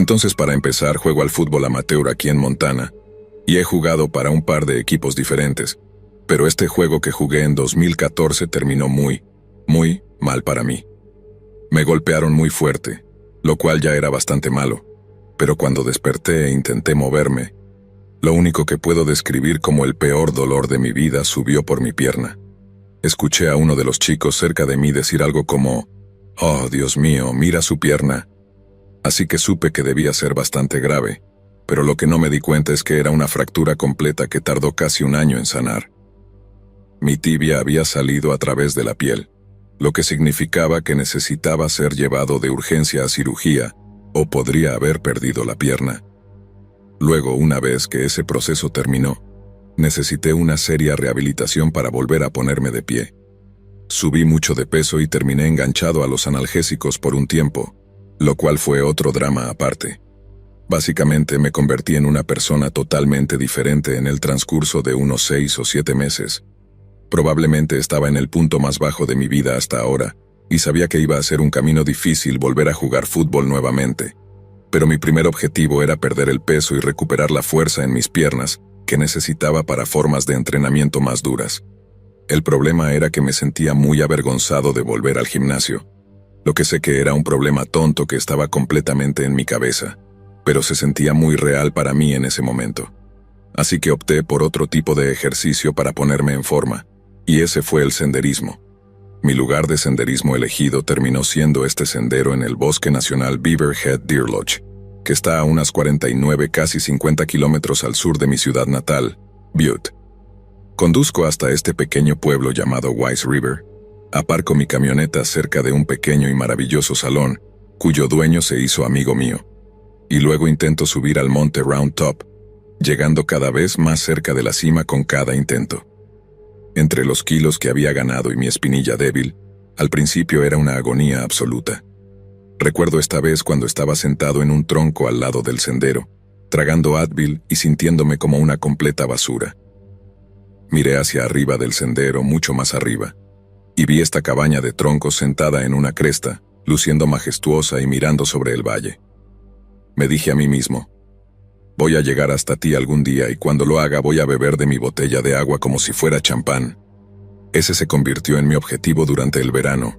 Entonces, para empezar, juego al fútbol amateur aquí en Montana, y he jugado para un par de equipos diferentes, pero este juego que jugué en 2014 terminó muy mal para mí. Me golpearon muy fuerte, lo cual ya era bastante malo, pero cuando desperté e intenté moverme, lo único que puedo describir como el peor dolor de mi vida subió por mi pierna. Escuché a uno de los chicos cerca de mí decir algo como, «Oh, Dios mío, mira su pierna». Así que supe que debía ser bastante grave, pero lo que no me di cuenta es que era una fractura completa que tardó casi un año en sanar. Mi tibia había salido a través de la piel, lo que significaba que necesitaba ser llevado de urgencia a cirugía, o podría haber perdido la pierna. Luego, una vez que ese proceso terminó, necesité una seria rehabilitación para volver a ponerme de pie. Subí mucho de peso y terminé enganchado a los analgésicos por un tiempo, lo cual fue otro drama aparte. Básicamente me convertí en una persona totalmente diferente en el transcurso de unos 6 o 7 meses. Probablemente estaba en el punto más bajo de mi vida hasta ahora, y sabía que iba a ser un camino difícil volver a jugar fútbol nuevamente. Pero mi primer objetivo era perder el peso y recuperar la fuerza en mis piernas, que necesitaba para formas de entrenamiento más duras. El problema era que me sentía muy avergonzado de volver al gimnasio. Lo que sé que era un problema tonto que estaba completamente en mi cabeza, pero se sentía muy real para mí en ese momento. Así que opté por otro tipo de ejercicio para ponerme en forma, y ese fue el senderismo. Mi lugar de senderismo elegido terminó siendo este sendero en el Bosque Nacional Beaverhead Deer Lodge, que está a unas 49, casi 50 kilómetros al sur de mi ciudad natal, Butte. Conduzco hasta este pequeño pueblo llamado Wise River, aparco mi camioneta cerca de un pequeño y maravilloso salón, cuyo dueño se hizo amigo mío, y luego intento subir al monte Round Top, llegando cada vez más cerca de la cima con cada intento. Entre los kilos que había ganado y mi espinilla débil, al principio era una agonía absoluta. Recuerdo esta vez cuando estaba sentado en un tronco al lado del sendero, tragando Advil y sintiéndome como una completa basura. Miré hacia arriba del sendero, mucho más arriba, y vi esta cabaña de troncos sentada en una cresta, luciendo majestuosa y mirando sobre el valle. Me dije a mí mismo, voy a llegar hasta ti algún día y cuando lo haga voy a beber de mi botella de agua como si fuera champán. Ese se convirtió en mi objetivo durante el verano,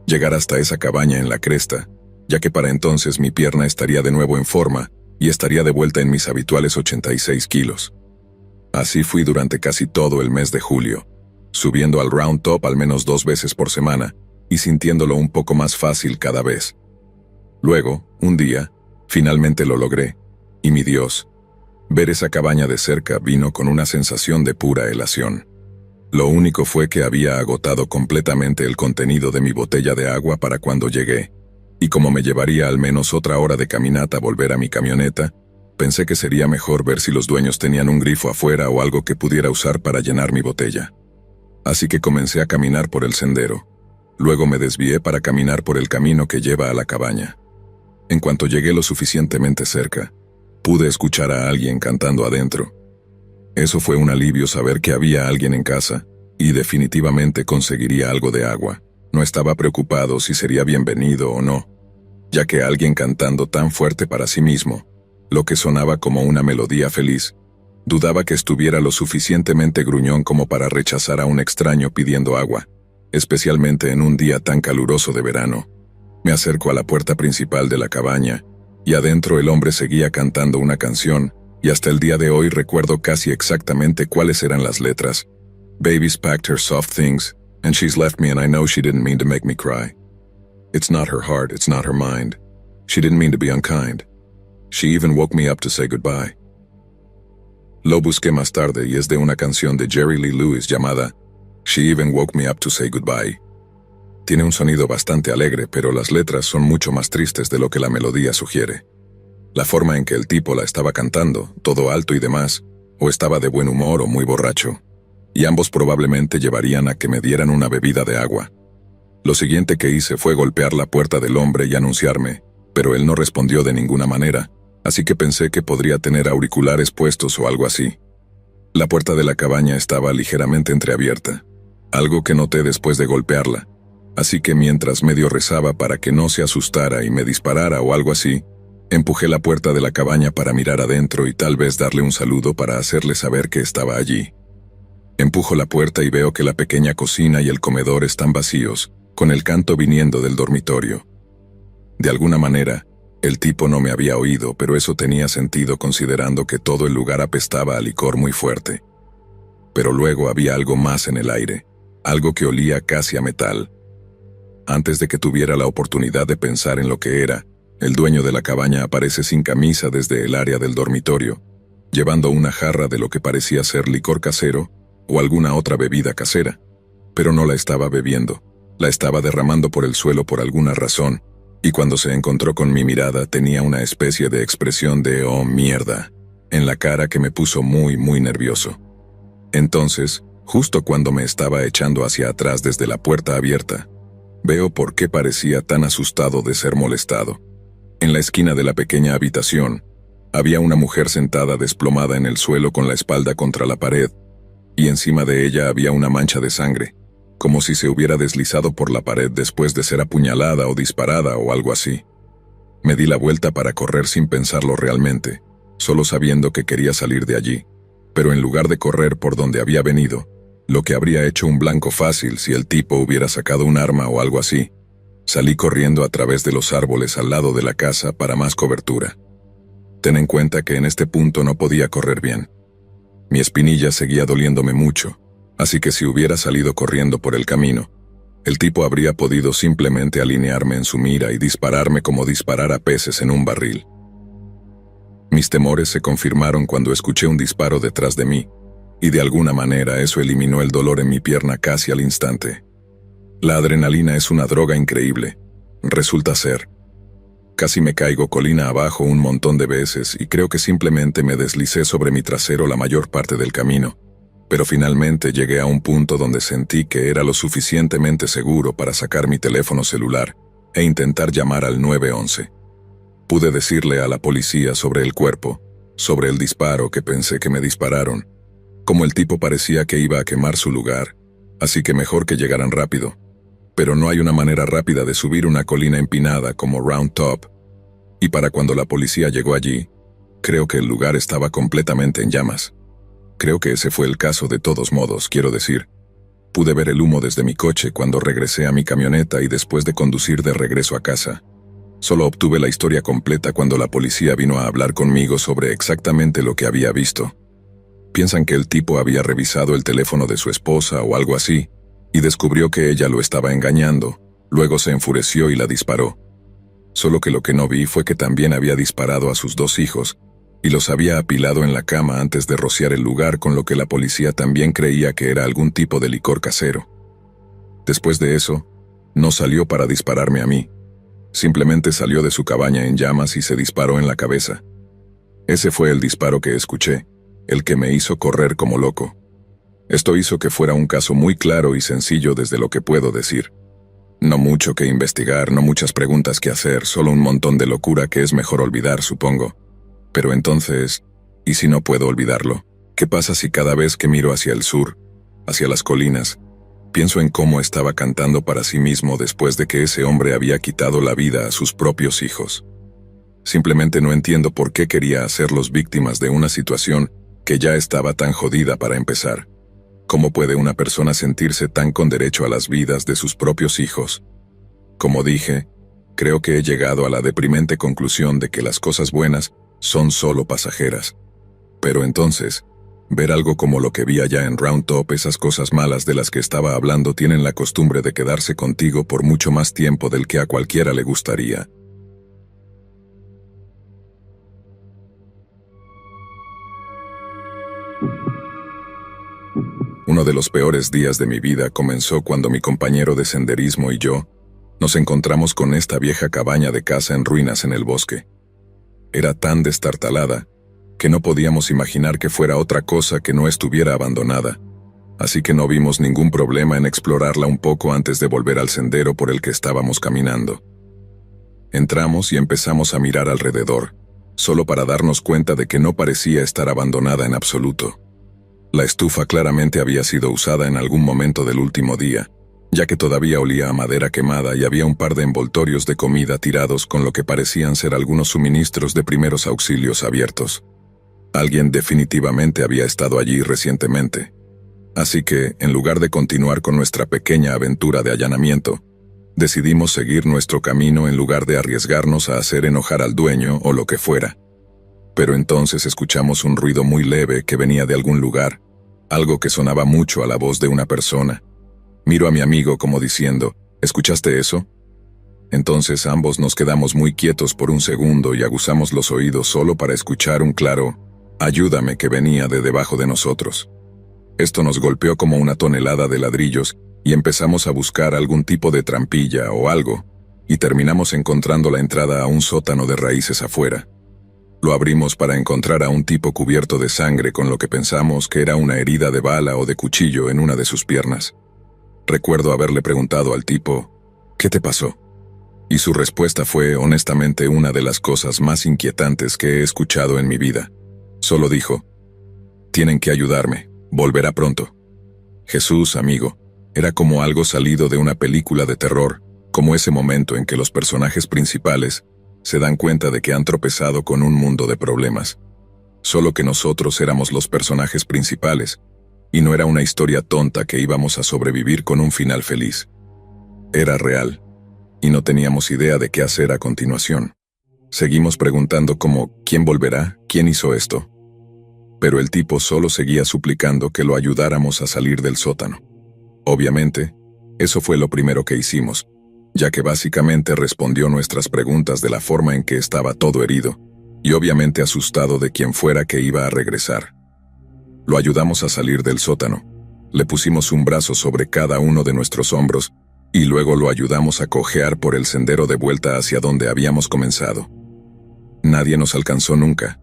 llegar hasta esa cabaña en la cresta, ya que para entonces mi pierna estaría de nuevo en forma y estaría de vuelta en mis habituales 86 kilos. Así fui durante casi todo el mes de julio, subiendo al Round Top al menos 2 veces por semana y sintiéndolo un poco más fácil cada vez. Luego, un día, finalmente lo logré. Y mi Dios, ver esa cabaña de cerca vino con una sensación de pura elación. Lo único fue que había agotado completamente el contenido de mi botella de agua para cuando llegué, y como me llevaría al menos otra hora de caminata volver a mi camioneta, pensé que sería mejor ver si los dueños tenían un grifo afuera o algo que pudiera usar para llenar mi botella. Así que comencé a caminar por el sendero. Luego me desvié para caminar por el camino que lleva a la cabaña. En cuanto llegué lo suficientemente cerca, pude escuchar a alguien cantando adentro. Eso fue un alivio saber que había alguien en casa, y definitivamente conseguiría algo de agua. No estaba preocupado si sería bienvenido o no, ya que alguien cantando tan fuerte para sí mismo, lo que sonaba como una melodía feliz, dudaba que estuviera lo suficientemente gruñón como para rechazar a un extraño pidiendo agua, especialmente en un día tan caluroso de verano. Me acerco a la puerta principal de la cabaña, y adentro el hombre seguía cantando una canción, y hasta el día de hoy recuerdo casi exactamente cuáles eran las letras. Baby's packed her soft things, and she's left me and I know she didn't mean to make me cry. It's not her heart, it's not her mind. She didn't mean to be unkind. She even woke me up to say goodbye. Lo busqué más tarde y es de una canción de Jerry Lee Lewis llamada She Even Woke Me Up to Say Goodbye. Tiene un sonido bastante alegre, pero las letras son mucho más tristes de lo que la melodía sugiere. La forma en que el tipo la estaba cantando, todo alto y demás, o estaba de buen humor o muy borracho, y ambos probablemente llevarían a que me dieran una bebida de agua. Lo siguiente que hice fue golpear la puerta del hombre y anunciarme, pero él no respondió de ninguna manera, así que pensé que podría tener auriculares puestos o algo así. La puerta de la cabaña estaba ligeramente entreabierta, algo que noté después de golpearla. Así que mientras medio rezaba para que no se asustara y me disparara o algo así, Empujé la puerta de la cabaña para mirar adentro y tal vez darle un saludo para hacerle saber que estaba allí. Empujo la puerta y veo que la pequeña cocina y el comedor están vacíos, con el canto viniendo del dormitorio. De alguna manera, el tipo no me había oído, pero eso tenía sentido considerando que todo el lugar apestaba a licor muy fuerte. Pero luego había algo más en el aire, algo que olía casi a metal. Antes de que tuviera la oportunidad de pensar en lo que era, el dueño de la cabaña aparece sin camisa desde el área del dormitorio, llevando una jarra de lo que parecía ser licor casero o alguna otra bebida casera, pero no la estaba bebiendo, la estaba derramando por el suelo por alguna razón, y cuando se encontró con mi mirada tenía una especie de expresión de «oh mierda» en la cara que me puso muy nervioso. Entonces, justo cuando me estaba echando hacia atrás desde la puerta abierta, veo por qué parecía tan asustado de ser molestado. En la esquina de la pequeña habitación, había una mujer sentada desplomada en el suelo con la espalda contra la pared, y encima de ella había una mancha de sangre, como si se hubiera deslizado por la pared después de ser apuñalada o disparada o algo así. Me di la vuelta para correr sin pensarlo realmente, solo sabiendo que quería salir de allí, pero en lugar de correr por donde había venido, lo que habría hecho un blanco fácil si el tipo hubiera sacado un arma o algo así, salí corriendo a través de los árboles al lado de la casa para más cobertura. Ten en cuenta que en este punto no podía correr bien. Mi espinilla seguía doliéndome mucho, así que si hubiera salido corriendo por el camino, el tipo habría podido simplemente alinearme en su mira y dispararme como disparar a peces en un barril. Mis temores se confirmaron cuando escuché un disparo detrás de mí, y de alguna manera eso eliminó el dolor en mi pierna casi al instante. La adrenalina es una droga increíble, resulta ser. Casi me caigo colina abajo un montón de veces y creo que simplemente me deslicé sobre mi trasero la mayor parte del camino, pero finalmente llegué a un punto donde sentí que era lo suficientemente seguro para sacar mi teléfono celular e intentar llamar al 911. Pude decirle a la policía sobre el cuerpo, sobre el disparo que pensé que me dispararon, como el tipo parecía que iba a quemar su lugar, así que mejor que llegaran rápido. Pero no hay una manera rápida de subir una colina empinada como Round Top, y para cuando la policía llegó allí, creo que el lugar estaba completamente en llamas. Creo que ese fue el caso de todos modos, quiero decir. Pude ver el humo desde mi coche cuando regresé a mi camioneta y después de conducir de regreso a casa. Solo obtuve la historia completa cuando la policía vino a hablar conmigo sobre exactamente lo que había visto. Piensan que el tipo había revisado el teléfono de su esposa o algo así, y descubrió que ella lo estaba engañando, luego se enfureció y la disparó. Solo que lo que no vi fue que también había disparado a sus 2 hijos, y los había apilado en la cama antes de rociar el lugar, con lo que la policía también creía que era algún tipo de licor casero. Después de eso, no salió para dispararme a mí. Simplemente salió de su cabaña en llamas y se disparó en la cabeza. Ese fue el disparo que escuché, el que me hizo correr como loco. Esto hizo que fuera un caso muy claro y sencillo desde lo que puedo decir. No mucho que investigar, no muchas preguntas que hacer, solo un montón de locura que es mejor olvidar, supongo. Pero entonces, ¿y si no puedo olvidarlo? ¿Qué pasa si cada vez que miro hacia el sur, hacia las colinas, pienso en cómo estaba cantando para sí mismo después de que ese hombre había quitado la vida a sus propios hijos? Simplemente no entiendo por qué quería hacerlos víctimas de una situación que ya estaba tan jodida para empezar. ¿Cómo puede una persona sentirse tan con derecho a las vidas de sus propios hijos? Como dije, creo que he llegado a la deprimente conclusión de que las cosas buenas son solo pasajeras. Pero entonces, ver algo como lo que vi allá en Round Top, esas cosas malas de las que estaba hablando tienen la costumbre de quedarse contigo por mucho más tiempo del que a cualquiera le gustaría. Uno de los peores días de mi vida comenzó cuando mi compañero de senderismo y yo nos encontramos con esta vieja cabaña de casa en ruinas en el bosque. Era tan destartalada que no podíamos imaginar que fuera otra cosa que no estuviera abandonada, así que no vimos ningún problema en explorarla un poco antes de volver al sendero por el que estábamos caminando. Entramos y empezamos a mirar alrededor, solo para darnos cuenta de que no parecía estar abandonada en absoluto. La estufa claramente había sido usada en algún momento del último día, ya que todavía olía a madera quemada y había un par de envoltorios de comida tirados con lo que parecían ser algunos suministros de primeros auxilios abiertos. Alguien definitivamente había estado allí recientemente. Así que, en lugar de continuar con nuestra pequeña aventura de allanamiento, decidimos seguir nuestro camino en lugar de arriesgarnos a hacer enojar al dueño o lo que fuera. Pero entonces escuchamos un ruido muy leve que venía de algún lugar, algo que sonaba mucho a la voz de una persona. Miro a mi amigo como diciendo, ¿escuchaste eso? Entonces ambos nos quedamos muy quietos por un segundo y aguzamos los oídos solo para escuchar un claro «ayúdame» que venía de debajo de nosotros. Esto nos golpeó como una tonelada de ladrillos y empezamos a buscar algún tipo de trampilla o algo, y terminamos encontrando la entrada a un sótano de raíces afuera. Lo abrimos para encontrar a un tipo cubierto de sangre con lo que pensamos que era una herida de bala o de cuchillo en una de sus piernas. Recuerdo haberle preguntado al tipo, ¿qué te pasó? Y su respuesta fue honestamente una de las cosas más inquietantes que he escuchado en mi vida. Solo dijo, tienen que ayudarme, volverá pronto. Jesús, amigo, era como algo salido de una película de terror, como ese momento en que los personajes principales se dan cuenta de que han tropezado con un mundo de problemas. Solo que nosotros éramos los personajes principales, y no era una historia tonta que íbamos a sobrevivir con un final feliz. Era real, y no teníamos idea de qué hacer a continuación. Seguimos preguntando como, ¿quién volverá? ¿Quién hizo esto? Pero el tipo solo seguía suplicando que lo ayudáramos a salir del sótano. Obviamente, eso fue lo primero que hicimos, ya que básicamente respondió nuestras preguntas de la forma en que estaba todo herido, y obviamente asustado de quien fuera que iba a regresar. Lo ayudamos a salir del sótano, le pusimos un brazo sobre cada uno de nuestros hombros, y luego lo ayudamos a cojear por el sendero de vuelta hacia donde habíamos comenzado. Nadie nos alcanzó nunca.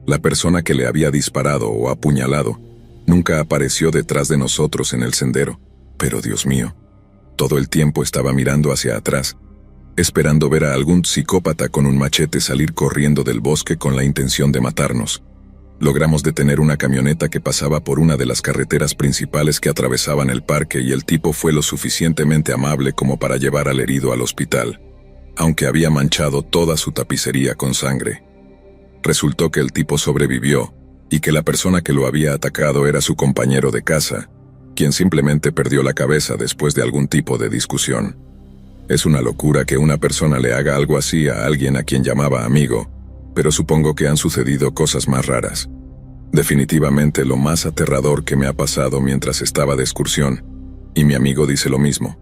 La persona que le había disparado o apuñalado nunca apareció detrás de nosotros en el sendero, pero Dios mío, todo el tiempo estaba mirando hacia atrás, esperando ver a algún psicópata con un machete salir corriendo del bosque con la intención de matarnos. Logramos detener una camioneta que pasaba por una de las carreteras principales que atravesaban el parque y el tipo fue lo suficientemente amable como para llevar al herido al hospital, aunque había manchado toda su tapicería con sangre. Resultó que el tipo sobrevivió y que la persona que lo había atacado era su compañero de casa, quien simplemente perdió la cabeza después de algún tipo de discusión. Es una locura que una persona le haga algo así a alguien a quien llamaba amigo, pero supongo que han sucedido cosas más raras. Definitivamente lo más aterrador que me ha pasado mientras estaba de excursión, y mi amigo dice lo mismo.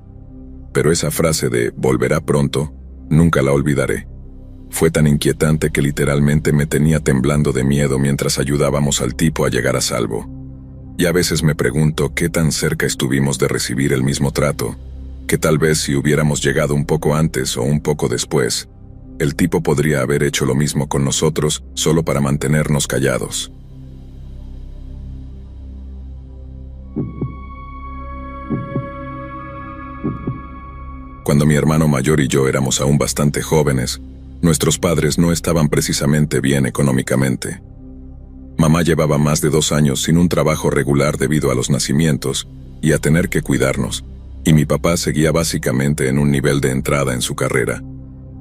Pero esa frase de «volverá pronto» nunca la olvidaré. Fue tan inquietante que literalmente me tenía temblando de miedo mientras ayudábamos al tipo a llegar a salvo. Y a veces me pregunto qué tan cerca estuvimos de recibir el mismo trato, que tal vez si hubiéramos llegado un poco antes o un poco después, el tipo podría haber hecho lo mismo con nosotros solo para mantenernos callados. Cuando mi hermano mayor y yo éramos aún bastante jóvenes, nuestros padres no estaban precisamente bien económicamente. Mamá llevaba más de 2 años sin un trabajo regular debido a los nacimientos y a tener que cuidarnos, y mi papá seguía básicamente en un nivel de entrada en su carrera.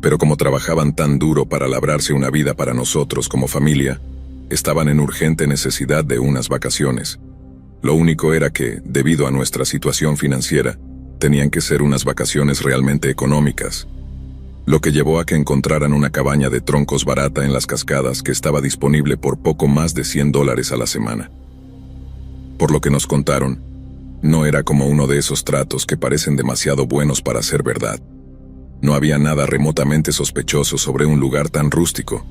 Pero como trabajaban tan duro para labrarse una vida para nosotros como familia, estaban en urgente necesidad de unas vacaciones. Lo único era que, debido a nuestra situación financiera, tenían que ser unas vacaciones realmente económicas, lo que llevó a que encontraran una cabaña de troncos barata en las cascadas que estaba disponible por poco más de $100 a la semana. Por lo que nos contaron, no era como uno de esos tratos que parecen demasiado buenos para ser verdad. No había nada remotamente sospechoso sobre un lugar tan rústico,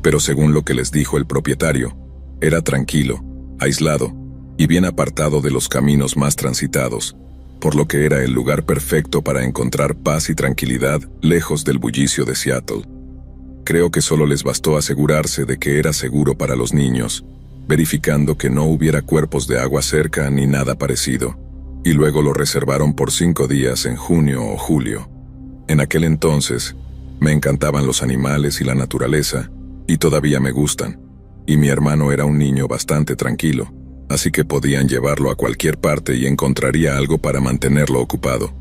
pero según lo que les dijo el propietario, era tranquilo, aislado y bien apartado de los caminos más transitados, por lo que era el lugar perfecto para encontrar paz y tranquilidad lejos del bullicio de Seattle. Creo que solo les bastó asegurarse de que era seguro para los niños, verificando que no hubiera cuerpos de agua cerca ni nada parecido, y luego lo reservaron por 5 días en junio o julio. En aquel entonces, me encantaban los animales y la naturaleza, y todavía me gustan, y mi hermano era un niño bastante tranquilo, así que podían llevarlo a cualquier parte y encontraría algo para mantenerlo ocupado.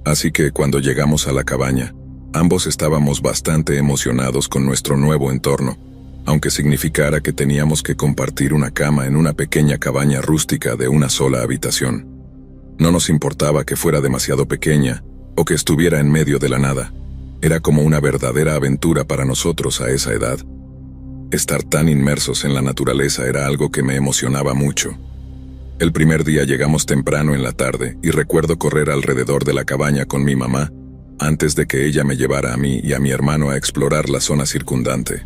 Así que cuando llegamos a la cabaña, ambos estábamos bastante emocionados con nuestro nuevo entorno, aunque significara que teníamos que compartir una cama en una pequeña cabaña rústica de una sola habitación. No nos importaba que fuera demasiado pequeña o que estuviera en medio de la nada. Era como una verdadera aventura para nosotros a esa edad. Estar tan inmersos en la naturaleza era algo que me emocionaba mucho. El primer día llegamos temprano en la tarde y recuerdo correr alrededor de la cabaña con mi mamá antes de que ella me llevara a mí y a mi hermano a explorar la zona circundante.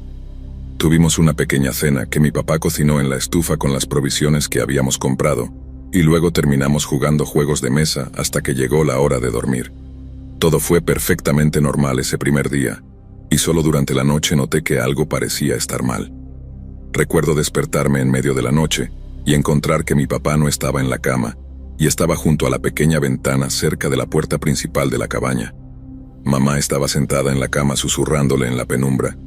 Tuvimos una pequeña cena que mi papá cocinó en la estufa con las provisiones que habíamos comprado, y luego terminamos jugando juegos de mesa hasta que llegó la hora de dormir. Todo fue perfectamente normal ese primer día, y solo durante la noche noté que algo parecía estar mal. Recuerdo despertarme en medio de la noche y encontrar que mi papá no estaba en la cama, y estaba junto a la pequeña ventana cerca de la puerta principal de la cabaña. Mamá estaba sentada en la cama susurrándole en la penumbra.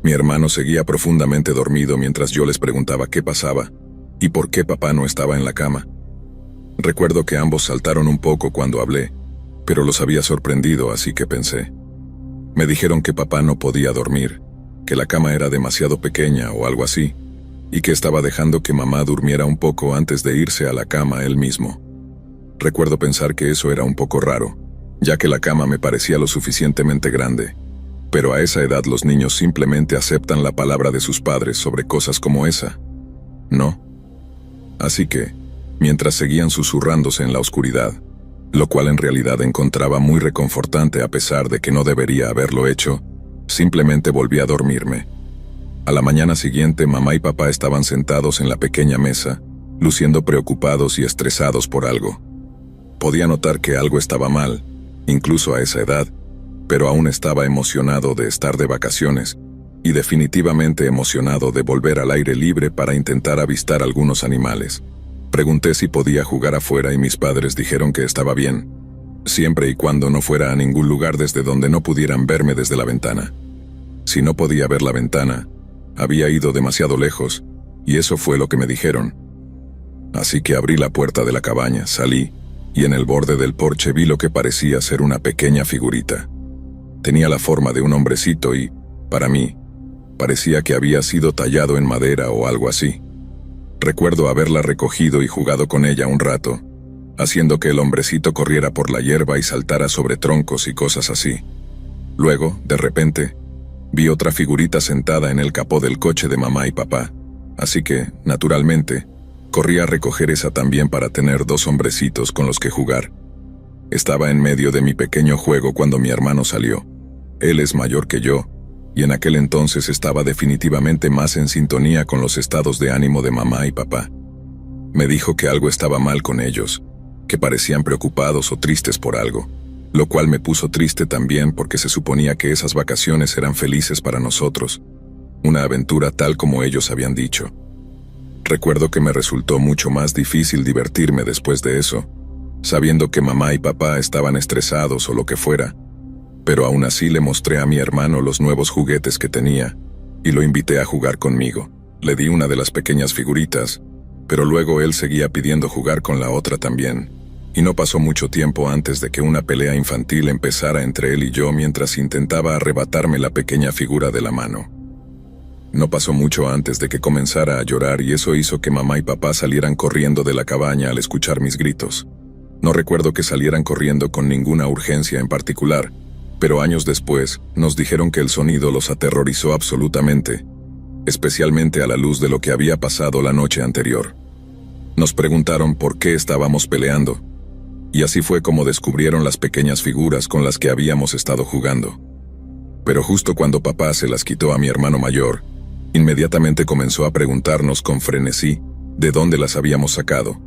Mi hermano seguía profundamente dormido mientras yo les preguntaba qué pasaba y por qué papá no estaba en la cama. Recuerdo que ambos saltaron un poco cuando hablé, pero los había sorprendido, así que pensé. Me dijeron que papá no podía dormir, que la cama era demasiado pequeña o algo así, y que estaba dejando que mamá durmiera un poco antes de irse a la cama él mismo. Recuerdo pensar que eso era un poco raro, ya que la cama me parecía lo suficientemente grande, pero a esa edad los niños simplemente aceptan la palabra de sus padres sobre cosas como esa, ¿no? Así que, mientras seguían susurrándose en la oscuridad, lo cual en realidad encontraba muy reconfortante a pesar de que no debería haberlo hecho, simplemente volví a dormirme. A la mañana siguiente, mamá y papá estaban sentados en la pequeña mesa, luciendo preocupados y estresados por algo. Podía notar que algo estaba mal, incluso a esa edad, pero aún estaba emocionado de estar de vacaciones, y definitivamente emocionado de volver al aire libre para intentar avistar algunos animales. Pregunté si podía jugar afuera y mis padres dijeron que estaba bien, siempre y cuando no fuera a ningún lugar desde donde no pudieran verme desde la ventana. Si no podía ver la ventana, había ido demasiado lejos, y eso fue lo que me dijeron. Así que abrí la puerta de la cabaña, salí, y en el borde del porche vi lo que parecía ser una pequeña figurita. Tenía la forma de un hombrecito y, para mí, parecía que había sido tallado en madera o algo así. Recuerdo haberla recogido y jugado con ella un rato, haciendo que el hombrecito corriera por la hierba y saltara sobre troncos y cosas así. Luego, de repente, vi otra figurita sentada en el capó del coche de mamá y papá, así que, naturalmente, corrí a recoger esa también para tener dos hombrecitos con los que jugar. Estaba en medio de mi pequeño juego cuando mi hermano salió. Él es mayor que yo, y en aquel entonces estaba definitivamente más en sintonía con los estados de ánimo de mamá y papá. Me dijo que algo estaba mal con ellos, que parecían preocupados o tristes por algo, lo cual me puso triste también porque se suponía que esas vacaciones eran felices para nosotros, una aventura tal como ellos habían dicho. Recuerdo que me resultó mucho más difícil divertirme después de eso, sabiendo que mamá y papá estaban estresados o lo que fuera, pero aún así le mostré a mi hermano los nuevos juguetes que tenía, y lo invité a jugar conmigo. Le di una de las pequeñas figuritas, pero luego él seguía pidiendo jugar con la otra también, y no pasó mucho tiempo antes de que una pelea infantil empezara entre él y yo mientras intentaba arrebatarme la pequeña figura de la mano. No pasó mucho antes de que comenzara a llorar y eso hizo que mamá y papá salieran corriendo de la cabaña al escuchar mis gritos. No recuerdo que salieran corriendo con ninguna urgencia en particular, pero años después nos dijeron que el sonido los aterrorizó absolutamente, especialmente a la luz de lo que había pasado la noche anterior. Nos preguntaron por qué estábamos peleando, y así fue como descubrieron las pequeñas figuras con las que habíamos estado jugando. Pero justo cuando papá se las quitó a mi hermano mayor, inmediatamente comenzó a preguntarnos con frenesí de dónde las habíamos sacado,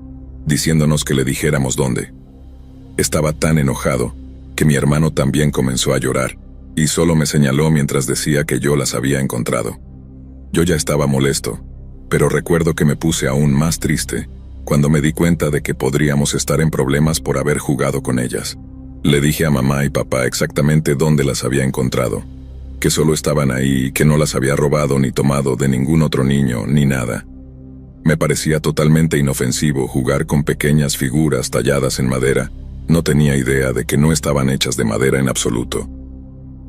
diciéndonos que le dijéramos dónde. Estaba tan enojado que mi hermano también comenzó a llorar, y solo me señaló mientras decía que yo las había encontrado. Yo ya estaba molesto, pero recuerdo que me puse aún más triste cuando me di cuenta de que podríamos estar en problemas por haber jugado con ellas. Le dije a mamá y papá exactamente dónde las había encontrado, que solo estaban ahí y que no las había robado ni tomado de ningún otro niño ni nada. Me parecía totalmente inofensivo jugar con pequeñas figuras talladas en madera. No tenía idea de que no estaban hechas de madera en absoluto.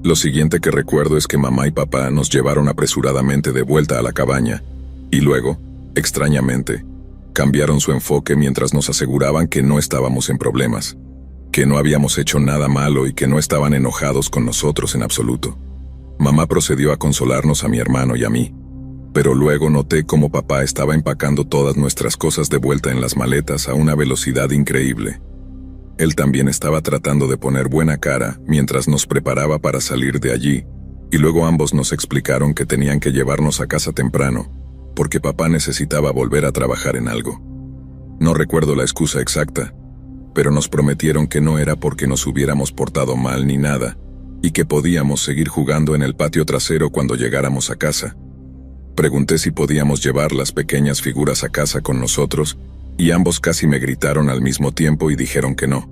Lo siguiente que recuerdo es que mamá y papá nos llevaron apresuradamente de vuelta a la cabaña, y luego, extrañamente, cambiaron su enfoque mientras nos aseguraban que no estábamos en problemas, que no habíamos hecho nada malo y que no estaban enojados con nosotros en absoluto. Mamá procedió a consolarnos a mi hermano y a mí, pero luego noté cómo papá estaba empacando todas nuestras cosas de vuelta en las maletas a una velocidad increíble. Él también estaba tratando de poner buena cara mientras nos preparaba para salir de allí, y luego ambos nos explicaron que tenían que llevarnos a casa temprano, porque papá necesitaba volver a trabajar en algo. No recuerdo la excusa exacta, pero nos prometieron que no era porque nos hubiéramos portado mal ni nada, y que podíamos seguir jugando en el patio trasero cuando llegáramos a casa. Pregunté si podíamos llevar las pequeñas figuras a casa con nosotros, y ambos casi me gritaron al mismo tiempo y dijeron que no.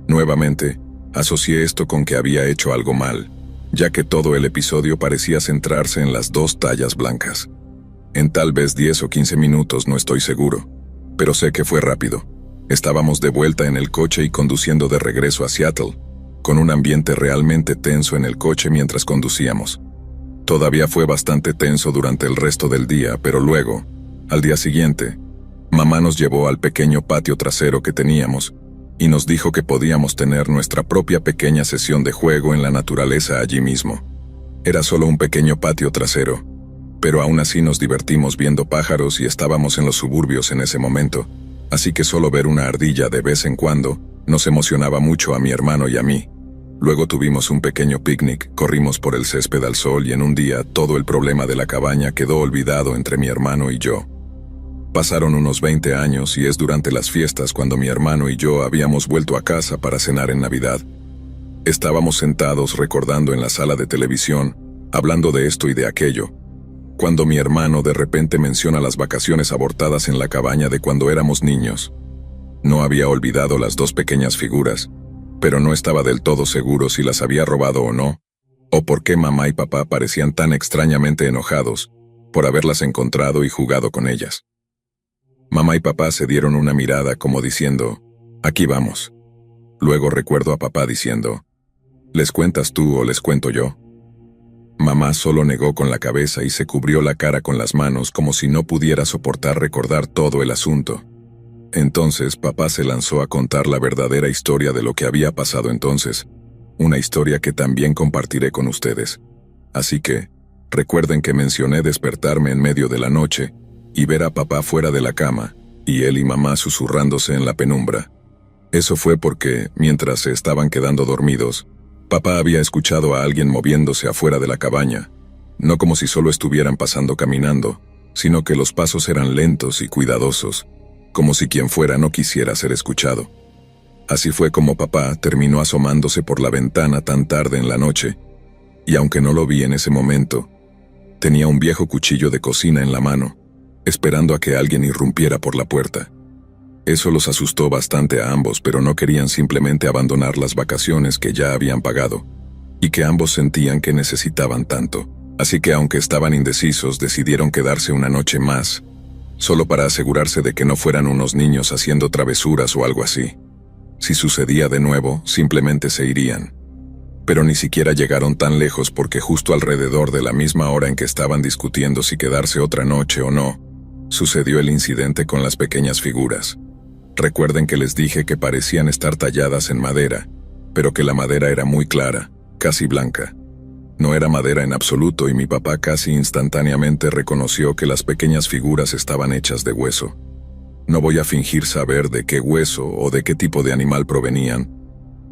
Nuevamente, asocié esto con que había hecho algo mal, ya que todo el episodio parecía centrarse en las dos tallas blancas. En tal vez 10 o 15 minutos, no estoy seguro, pero sé que fue rápido. Estábamos de vuelta en el coche y conduciendo de regreso a Seattle, con un ambiente realmente tenso en el coche mientras conducíamos. Todavía fue bastante tenso durante el resto del día, pero luego, al día siguiente, mamá nos llevó al pequeño patio trasero que teníamos y nos dijo que podíamos tener nuestra propia pequeña sesión de juego en la naturaleza allí mismo. Era solo un pequeño patio trasero, pero aún así nos divertimos viendo pájaros y estábamos en los suburbios en ese momento, así que solo ver una ardilla de vez en cuando nos emocionaba mucho a mi hermano y a mí. Luego tuvimos un pequeño picnic, corrimos por el césped al sol y en un día todo el problema de la cabaña quedó olvidado entre mi hermano y yo. Pasaron unos 20 años y es durante las fiestas cuando mi hermano y yo habíamos vuelto a casa para cenar en Navidad. Estábamos sentados recordando en la sala de televisión, hablando de esto y de aquello, cuando mi hermano de repente menciona las vacaciones abortadas en la cabaña de cuando éramos niños. No había olvidado las dos pequeñas figuras, pero no estaba del todo seguro si las había robado o no, o por qué mamá y papá parecían tan extrañamente enojados por haberlas encontrado y jugado con ellas. Mamá y papá se dieron una mirada como diciendo, aquí vamos. Luego recuerdo a papá diciendo, ¿les cuentas tú o les cuento yo? Mamá solo negó con la cabeza y se cubrió la cara con las manos como si no pudiera soportar recordar todo el asunto. Entonces papá se lanzó a contar la verdadera historia de lo que había pasado entonces, una historia que también compartiré con ustedes. Así que, recuerden que mencioné despertarme en medio de la noche y ver a papá fuera de la cama, y él y mamá susurrándose en la penumbra. Eso fue porque, mientras se estaban quedando dormidos, papá había escuchado a alguien moviéndose afuera de la cabaña, no como si solo estuvieran pasando caminando, sino que los pasos eran lentos y cuidadosos, como si quien fuera no quisiera ser escuchado. Así fue como papá terminó asomándose por la ventana tan tarde en la noche, y aunque no lo vi en ese momento, tenía un viejo cuchillo de cocina en la mano, esperando a que alguien irrumpiera por la puerta. Eso los asustó bastante a ambos, pero no querían simplemente abandonar las vacaciones que ya habían pagado, y que ambos sentían que necesitaban tanto. Así que aunque estaban indecisos, decidieron quedarse una noche más, solo para asegurarse de que no fueran unos niños haciendo travesuras o algo así. Si sucedía de nuevo, simplemente se irían. Pero ni siquiera llegaron tan lejos porque justo alrededor de la misma hora en que estaban discutiendo si quedarse otra noche o no, sucedió el incidente con las pequeñas figuras. Recuerden que les dije que parecían estar talladas en madera, pero que la madera era muy clara, casi blanca. No era madera en absoluto y mi papá casi instantáneamente reconoció que las pequeñas figuras estaban hechas de hueso. No voy a fingir saber de qué hueso o de qué tipo de animal provenían.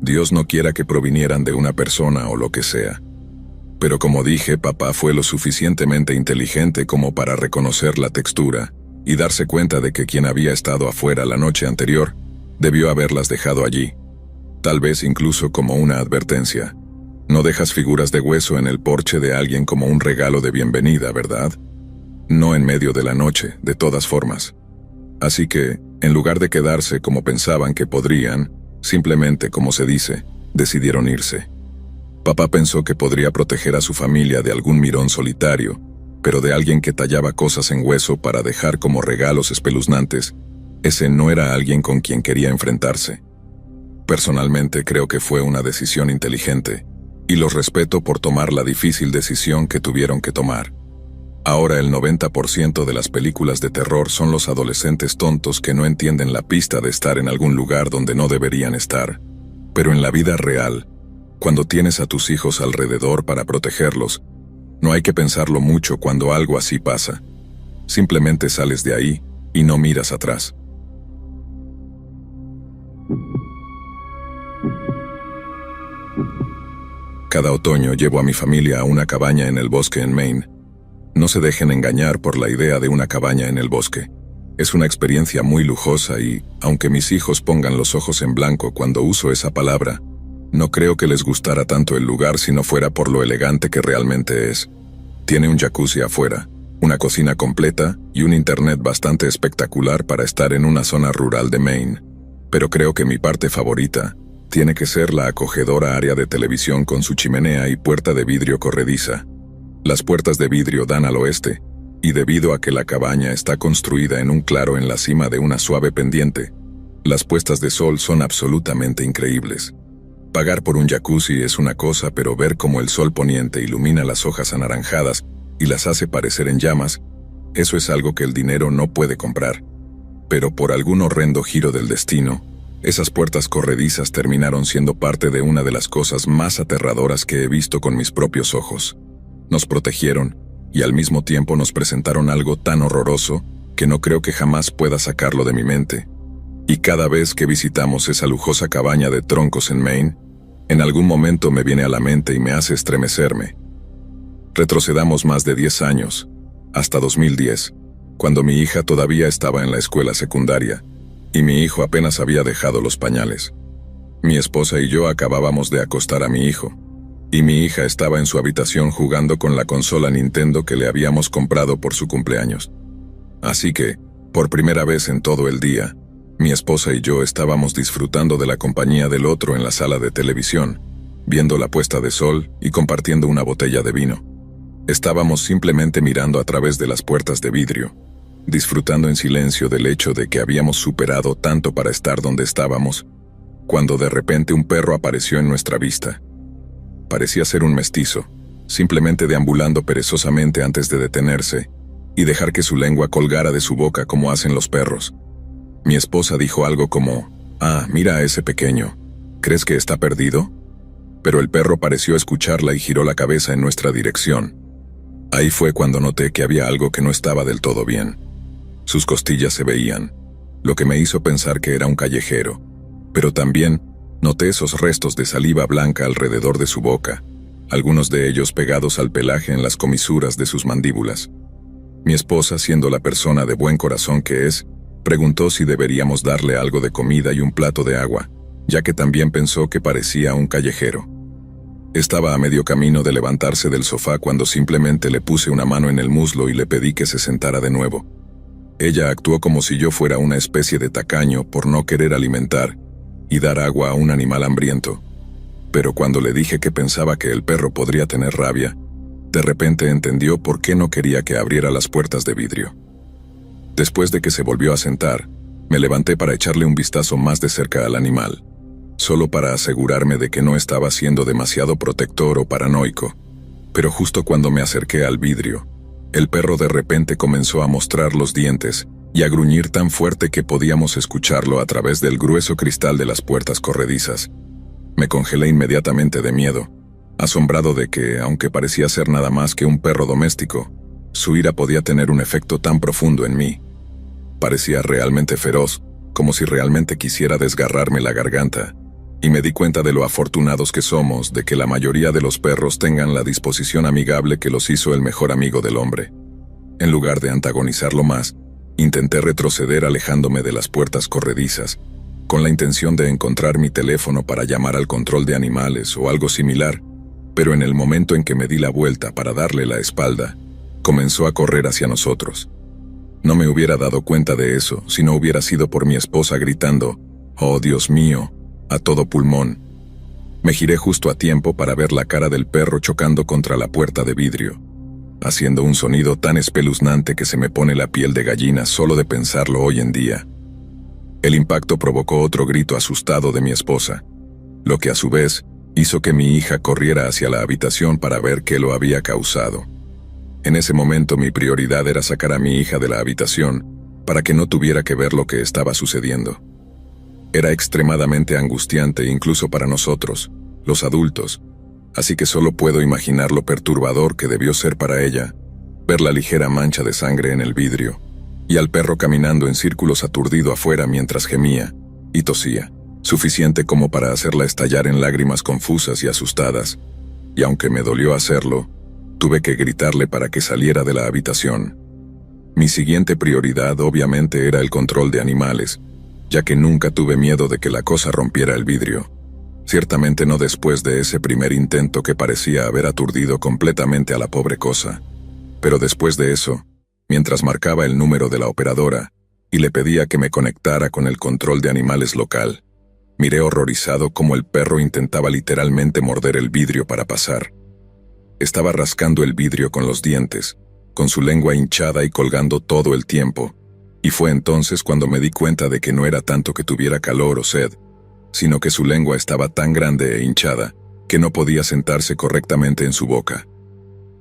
Dios no quiera que provinieran de una persona o lo que sea. Pero como dije, papá fue lo suficientemente inteligente como para reconocer la textura y darse cuenta de que quien había estado afuera la noche anterior debió haberlas dejado allí, tal vez incluso como una advertencia. No dejas figuras de hueso en el porche de alguien como un regalo de bienvenida, ¿verdad? No en medio de la noche, de todas formas. Así que, en lugar de quedarse como pensaban que podrían, simplemente, como se dice, decidieron irse. Papá pensó que podría proteger a su familia de algún mirón solitario, pero de alguien que tallaba cosas en hueso para dejar como regalos espeluznantes, ese no era alguien con quien quería enfrentarse. Personalmente creo que fue una decisión inteligente, y los respeto por tomar la difícil decisión que tuvieron que tomar. Ahora el 90% de las películas de terror son los adolescentes tontos que no entienden la pista de estar en algún lugar donde no deberían estar. Pero en la vida real, cuando tienes a tus hijos alrededor para protegerlos, no hay que pensarlo mucho cuando algo así pasa. Simplemente sales de ahí y no miras atrás. Cada otoño llevo a mi familia a una cabaña en el bosque en Maine. No se dejen engañar por la idea de una cabaña en el bosque. Es una experiencia muy lujosa y, aunque mis hijos pongan los ojos en blanco cuando uso esa palabra, no creo que les gustara tanto el lugar si no fuera por lo elegante que realmente es. Tiene un jacuzzi afuera, una cocina completa y un internet bastante espectacular para estar en una zona rural de Maine. Pero creo que mi parte favorita tiene que ser la acogedora área de televisión con su chimenea y puerta de vidrio corrediza. Las puertas de vidrio dan al oeste, y debido a que la cabaña está construida en un claro en la cima de una suave pendiente, las puestas de sol son absolutamente increíbles. Pagar por un jacuzzi es una cosa, pero ver cómo el sol poniente ilumina las hojas anaranjadas y las hace parecer en llamas, eso es algo que el dinero no puede comprar. Pero por algún horrendo giro del destino, esas puertas corredizas terminaron siendo parte de una de las cosas más aterradoras que he visto con mis propios ojos. Nos protegieron, y al mismo tiempo nos presentaron algo tan horroroso que no creo que jamás pueda sacarlo de mi mente. Y cada vez que visitamos esa lujosa cabaña de troncos en Maine, en algún momento me viene a la mente y me hace estremecerme. Retrocedamos más de 10 años, hasta 2010, cuando mi hija todavía estaba en la escuela secundaria, y mi hijo apenas había dejado los pañales. Mi esposa y yo acabábamos de acostar a mi hijo, y mi hija estaba en su habitación jugando con la consola Nintendo que le habíamos comprado por su cumpleaños. Así que, por primera vez en todo el día, mi esposa y yo estábamos disfrutando de la compañía del otro en la sala de televisión, viendo la puesta de sol y compartiendo una botella de vino. Estábamos simplemente mirando a través de las puertas de vidrio, disfrutando en silencio del hecho de que habíamos superado tanto para estar donde estábamos, cuando de repente un perro apareció en nuestra vista. Parecía ser un mestizo, simplemente deambulando perezosamente antes de detenerse y dejar que su lengua colgara de su boca como hacen los perros. Mi esposa dijo algo como, «Ah, mira a ese pequeño, ¿crees que está perdido?» Pero el perro pareció escucharla y giró la cabeza en nuestra dirección. Ahí fue cuando noté que había algo que no estaba del todo bien. Sus costillas se veían, lo que me hizo pensar que era un callejero, pero también noté esos restos de saliva blanca alrededor de su boca, algunos de ellos pegados al pelaje en las comisuras de sus mandíbulas. Mi esposa, siendo la persona de buen corazón que es, preguntó si deberíamos darle algo de comida y un plato de agua, ya que también pensó que parecía un callejero. Estaba a medio camino de levantarse del sofá cuando simplemente le puse una mano en el muslo y le pedí que se sentara de nuevo. Ella actuó como si yo fuera una especie de tacaño por no querer alimentar y dar agua a un animal hambriento. Pero cuando le dije que pensaba que el perro podría tener rabia, de repente entendió por qué no quería que abriera las puertas de vidrio. Después de que se volvió a sentar, me levanté para echarle un vistazo más de cerca al animal, solo para asegurarme de que no estaba siendo demasiado protector o paranoico. Pero justo cuando me acerqué al vidrio, el perro de repente comenzó a mostrar los dientes y a gruñir tan fuerte que podíamos escucharlo a través del grueso cristal de las puertas corredizas. Me congelé inmediatamente de miedo, asombrado de que, aunque parecía ser nada más que un perro doméstico, su ira podía tener un efecto tan profundo en mí. Parecía realmente feroz, como si realmente quisiera desgarrarme la garganta, y me di cuenta de lo afortunados que somos de que la mayoría de los perros tengan la disposición amigable que los hizo el mejor amigo del hombre. En lugar de antagonizarlo más, intenté retroceder alejándome de las puertas corredizas, con la intención de encontrar mi teléfono para llamar al control de animales o algo similar, pero en el momento en que me di la vuelta para darle la espalda, comenzó a correr hacia nosotros. No me hubiera dado cuenta de eso si no hubiera sido por mi esposa gritando, «Oh, Dios mío», a todo pulmón. Me giré justo a tiempo para ver la cara del perro chocando contra la puerta de vidrio. haciendo un sonido tan espeluznante que se me pone la piel de gallina solo de pensarlo hoy en día. El impacto provocó otro grito asustado de mi esposa, lo que a su vez hizo que mi hija corriera hacia la habitación para ver qué lo había causado. En ese momento mi prioridad era sacar a mi hija de la habitación para que no tuviera que ver lo que estaba sucediendo. Era extremadamente angustiante incluso para nosotros, los adultos, así que solo puedo imaginar lo perturbador que debió ser para ella ver la ligera mancha de sangre en el vidrio y al perro caminando en círculos aturdido afuera mientras gemía y tosía, suficiente como para hacerla estallar en lágrimas confusas y asustadas, y aunque me dolió hacerlo, tuve que gritarle para que saliera de la habitación. Mi siguiente prioridad obviamente era el control de animales, ya que nunca tuve miedo de que la cosa rompiera el vidrio. Ciertamente no después de ese primer intento que parecía haber aturdido completamente a la pobre cosa. Pero después de eso, mientras marcaba el número de la operadora y le pedía que me conectara con el control de animales local, miré horrorizado cómo el perro intentaba literalmente morder el vidrio para pasar. Estaba rascando el vidrio con los dientes, con su lengua hinchada y colgando todo el tiempo, y fue entonces cuando me di cuenta de que no era tanto que tuviera calor o sed, sino que su lengua estaba tan grande e hinchada que no podía sentarse correctamente en su boca.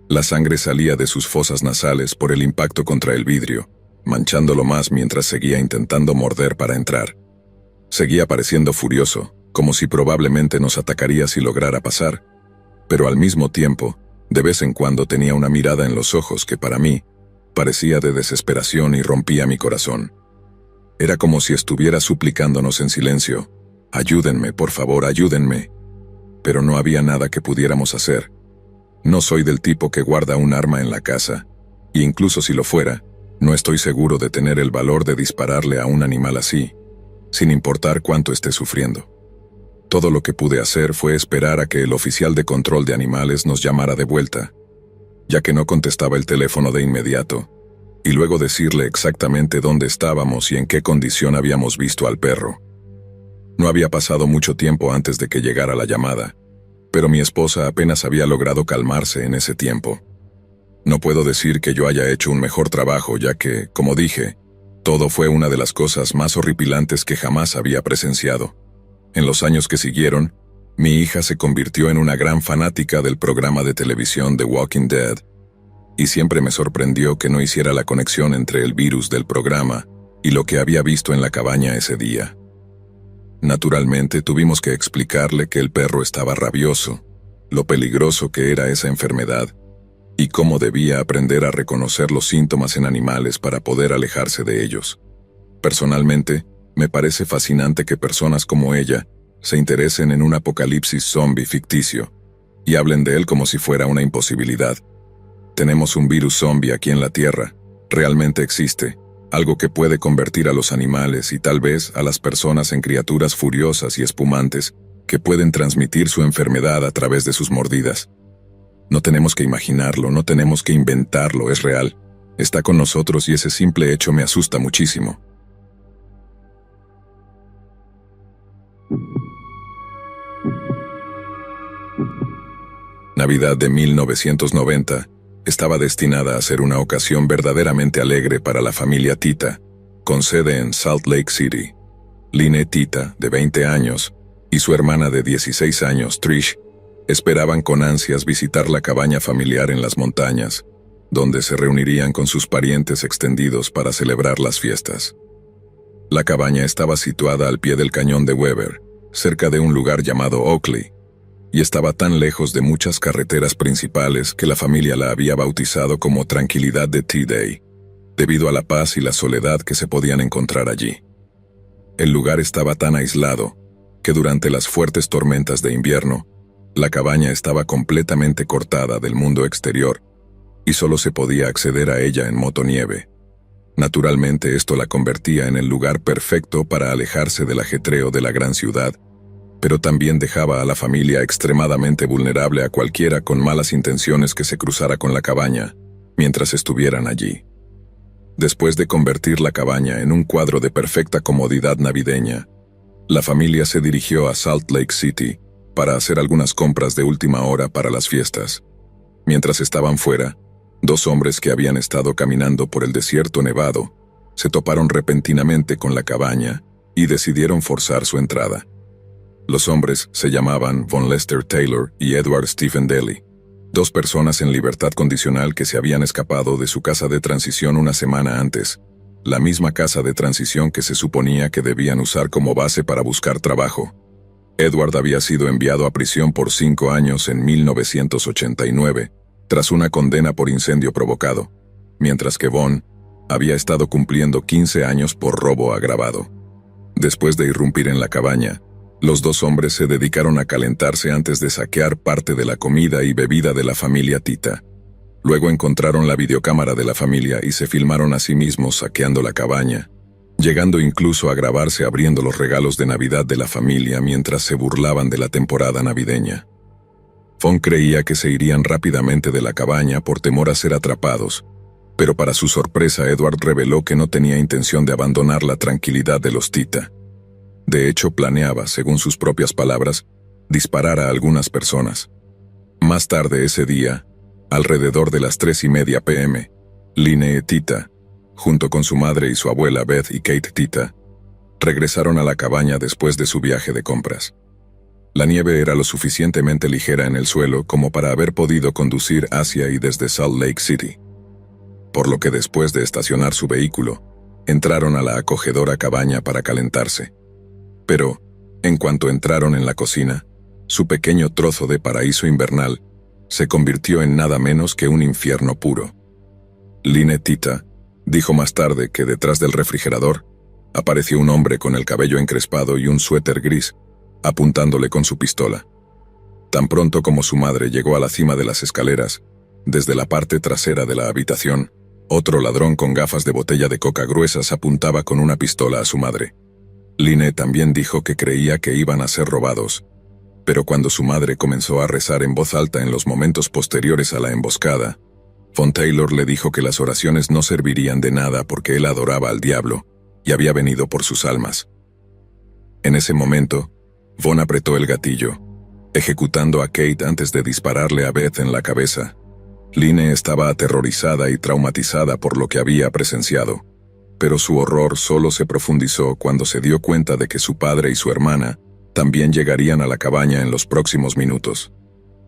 La sangre salía de sus fosas nasales por el impacto contra el vidrio, manchándolo más mientras seguía intentando morder para entrar. Seguía pareciendo furioso, como si probablemente nos atacaría si lograra pasar, pero al mismo tiempo, de vez en cuando tenía una mirada en los ojos que para mí parecía de desesperación y rompía mi corazón. Era como si estuviera suplicándonos en silencio: «Ayúdenme, por favor, ayúdenme». Pero no había nada que pudiéramos hacer. No soy del tipo que guarda un arma en la casa, y incluso si lo fuera, no estoy seguro de tener el valor de dispararle a un animal así, sin importar cuánto esté sufriendo. Todo lo que pude hacer fue esperar a que el oficial de control de animales nos llamara de vuelta, ya que no contestaba el teléfono de inmediato, y luego decirle exactamente dónde estábamos y en qué condición habíamos visto al perro. No había pasado mucho tiempo antes de que llegara la llamada, pero mi esposa apenas había logrado calmarse en ese tiempo. No puedo decir que yo haya hecho un mejor trabajo, ya que, como dije, todo fue una de las cosas más horripilantes que jamás había presenciado. En los años que siguieron, mi hija se convirtió en una gran fanática del programa de televisión The Walking Dead, y siempre me sorprendió que no hiciera la conexión entre el virus del programa y lo que había visto en la cabaña ese día. Naturalmente tuvimos que explicarle que el perro estaba rabioso, lo peligroso que era esa enfermedad, y cómo debía aprender a reconocer los síntomas en animales para poder alejarse de ellos. Personalmente, me parece fascinante que personas como ella se interesen en un apocalipsis zombie ficticio y hablen de él como si fuera una imposibilidad. Tenemos un virus zombie aquí en la Tierra, realmente existe, algo que puede convertir a los animales y tal vez a las personas en criaturas furiosas y espumantes que pueden transmitir su enfermedad a través de sus mordidas. No tenemos que imaginarlo, no tenemos que inventarlo, es real. Está con nosotros y ese simple hecho me asusta muchísimo. Navidad de 1990 estaba destinada a ser una ocasión verdaderamente alegre para la familia Tita, con sede en Salt Lake City. Line Tita, de 20 años, y su hermana de 16 años, Trish, esperaban con ansias visitar la cabaña familiar en las montañas, donde se reunirían con sus parientes extendidos para celebrar las fiestas. La cabaña estaba situada al pie del cañón de Weber, cerca de un lugar llamado Oakley, y estaba tan lejos de muchas carreteras principales que la familia la había bautizado como Tranquilidad de T-Day, debido a la paz y la soledad que se podían encontrar allí. El lugar estaba tan aislado que durante las fuertes tormentas de invierno, la cabaña estaba completamente cortada del mundo exterior y solo se podía acceder a ella en motonieve. Naturalmente esto la convertía en el lugar perfecto para alejarse del ajetreo de la gran ciudad, pero también dejaba a la familia extremadamente vulnerable a cualquiera con malas intenciones que se cruzara con la cabaña mientras estuvieran allí. Después de convertir la cabaña en un cuadro de perfecta comodidad navideña, la familia se dirigió a Salt Lake City para hacer algunas compras de última hora para las fiestas. Mientras estaban fuera, Dos hombres que habían estado caminando por el desierto nevado se toparon repentinamente con la cabaña y decidieron forzar su entrada. Los hombres se llamaban Von Lester Taylor y Edward Stephen Daly, dos personas en libertad condicional que se habían escapado de su casa de transición una semana antes, la misma casa de transición que se suponía que debían usar como base para buscar trabajo. Edward había sido enviado a prisión por 5 años en 1989, tras una condena por incendio provocado, mientras que Von había estado cumpliendo 15 años por robo agravado. Después de irrumpir en la cabaña, los dos hombres se dedicaron a calentarse antes de saquear parte de la comida y bebida de la familia Tita. Luego encontraron la videocámara de la familia y se filmaron a sí mismos saqueando la cabaña, llegando incluso a grabarse abriendo los regalos de Navidad de la familia mientras se burlaban de la temporada navideña. Von creía que se irían rápidamente de la cabaña por temor a ser atrapados, pero para su sorpresa Edward reveló que no tenía intención de abandonar la tranquilidad de los Tita. De hecho, planeaba, según sus propias palabras, disparar a algunas personas. Más tarde ese día, alrededor de las 3:30 p.m., Line Tita, junto con su madre y su abuela Beth y Kate Tita, regresaron a la cabaña después de su viaje de compras. La nieve era lo suficientemente ligera en el suelo como para haber podido conducir hacia y desde Salt Lake City. Por lo que después de estacionar su vehículo, entraron a la acogedora cabaña para calentarse. Pero, en cuanto entraron en la cocina, su pequeño trozo de paraíso invernal se convirtió en nada menos que un infierno puro. Line Tita dijo más tarde que detrás del refrigerador apareció un hombre con el cabello encrespado y un suéter gris, apuntándole con su pistola. Tan pronto como su madre llegó a la cima de las escaleras, desde la parte trasera de la habitación, otro ladrón con gafas de botella de coca gruesas apuntaba con una pistola a su madre. Line también dijo que creía que iban a ser robados, pero cuando su madre comenzó a rezar en voz alta en los momentos posteriores a la emboscada, Von Taylor le dijo que las oraciones no servirían de nada porque él adoraba al diablo y había venido por sus almas. En ese momento, Von apretó el gatillo, ejecutando a Kate antes de dispararle a Beth en la cabeza. Line estaba aterrorizada y traumatizada por lo que había presenciado, pero su horror solo se profundizó cuando se dio cuenta de que su padre y su hermana también llegarían a la cabaña en los próximos minutos.